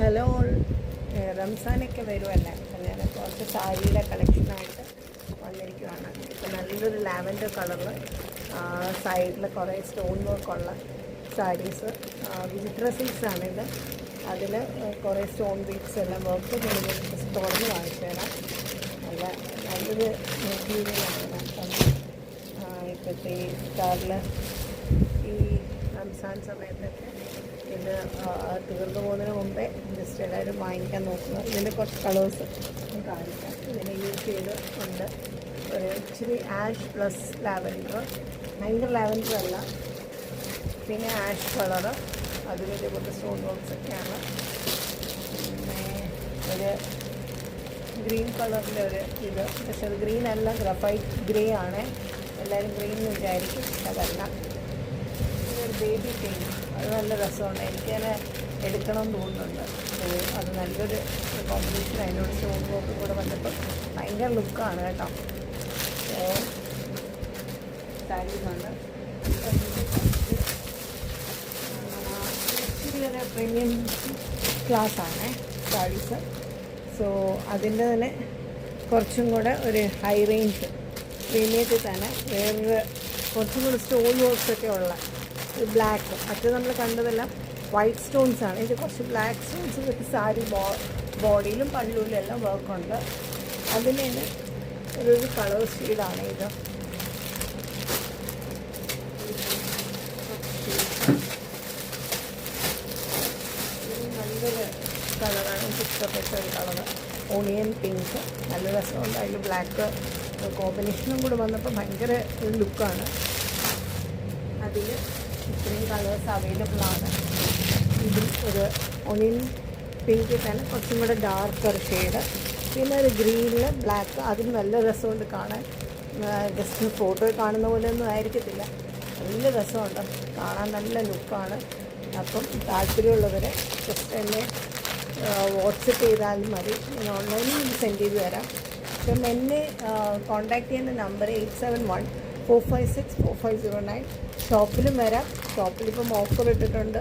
Hello all, റംസാനൊക്കെ വരുമല്ലേ, അപ്പം ഞാൻ കുറച്ച് സാരിയുടെ കളക്ഷനായിട്ട് വന്നിരിക്കുകയാണ്. ഇപ്പം നല്ലൊരു ലാവൻഡർ കളറിൽ സൈഡിൽ കുറേ സ്റ്റോൺ വർക്കുള്ള സാരീസ്, വിചിത്ര സിൽക്സാണിത്. അതിൽ കുറേ സ്റ്റോൺ ബീഡ്സ് എല്ലാം വർക്ക് തുറന്ന് കാണിച്ചു തരാം. നല്ലൊരു മെറ്റീരിയലാണ്. അപ്പം ഇപ്പോഴത്തെ ഈ കാറിൽ ഈ റംസാൻ സമയത്തൊക്കെ ഇത് തീർന്നു പോകുന്നതിന് മുമ്പേ ജസ്റ്റ് എല്ലാവരും വാങ്ങിക്കാൻ നോക്കുക. ഇതിൻ്റെ കുറച്ച് കളേഴ്സ് കാണിക്കാം. ഇതിനെ യൂസ് ചെയ്ത് ഉണ്ട്. ഒരു ഇച്ചിരി ആഷ് പ്ലസ് ലാവൻഡർ, ഭയങ്കര ലാവൻഡർ അല്ല, പിന്നെ ആഷ് കളറ്, അതിലൊരു കുറച്ച് സ്റ്റോൺ ബോക്സൊക്കെയാണ്. പിന്നെ ഒരു ഗ്രീൻ കളറിൻ്റെ ഒരു ഇത്, പക്ഷെ അത് ഗ്രീൻ അല്ല, ഗ്രഫൈറ്റ് ഗ്രേ ആണ്. എല്ലാവരും ഗ്രീൻ എന്ന് വിചാരിക്കും, അതല്ല. ഇതൊരു ബേബി പിങ്ക്, അത് നല്ല രസമുണ്ട്. എനിക്കതിനെ എടുക്കണം എന്ന് തോന്നുന്നുണ്ട്. അത് നല്ലൊരു കോമ്പിനേഷൻ. അതിനോട് സ്റ്റോൺ വർക്ക് കൂടെ വന്നപ്പോൾ ഭയങ്കര ലുക്കാണ് കേട്ടോ. സാരീസാണ് ഇച്ചിരി ഒരു പ്രീമിയം ക്ലാസ്സാണ് സാരീസ്. സോ അതിൻ്റെ തന്നെ കുറച്ചും കൂടെ ഒരു ഹൈ റേഞ്ച് പ്രീമിയത്തിൽ തന്നെ വേറൊരു കുറച്ചും കൂടെ സ്റ്റോൺ വർക്ക്സൊക്കെ ഉള്ള ബ്ലാക്ക്, മറ്റേ നമ്മൾ കണ്ടതെല്ലാം വൈറ്റ് സ്റ്റോൺസാണ്. ഇത് കുറച്ച് ബ്ലാക്ക് സ്റ്റോൺസ് വിത്ത് സാരി ബോഡിയിലും പള്ളിയിലും എല്ലാം വർക്കുണ്ട്. അതിന് തന്നെ ഒരു കളർ ഷെയ്ഡാണ് ഇത്. നല്ലൊരു കളറാണ്, എനിക്ക് ഇഷ്ടപ്പെട്ട ഒരു കളറ്, ഓണിയൻ പിങ്ക്. നല്ല രസമുണ്ട്. അതിൽ ബ്ലാക്ക് കോമ്പിനേഷനും കൂടെ വന്നപ്പോൾ ഭയങ്കര ഒരു ലുക്കാണ്. അതിൽ ഇത്രയും കളേഴ്സ് അവൈലബിൾ ആണ്. ഇതിൽ ഒരു ഒണിയൻ പിങ്കിൽ തന്നെ കുറച്ചും കൂടെ ഡാർക്കർ ഷെയ്ഡ്, പിന്നെ ഒരു ഗ്രീനിൽ ബ്ലാക്ക്. അതിന് നല്ല രസമുണ്ട് കാണാൻ. ജസ്റ്റ് ഫോട്ടോയിൽ കാണുന്ന പോലെ ഒന്നും ആയിരിക്കത്തില്ല, നല്ല രസമുണ്ട് കാണാൻ, നല്ല ലുക്കാണ്. അപ്പം താല്പര്യമുള്ളവർ ജസ്റ്റ് എന്നെ വാട്സപ്പ് ചെയ്താലും മതി, ഞാൻ ഓൺലൈനിൽ സെൻഡ് ചെയ്ത് തരാം. അപ്പം എന്നെ കോൺടാക്ട് ചെയ്യുന്ന നമ്പർ 8714564509. ഷോപ്പിലും വരാം. ഷോപ്പിലിപ്പം ഓഫർ ഇട്ടിട്ടുണ്ട്.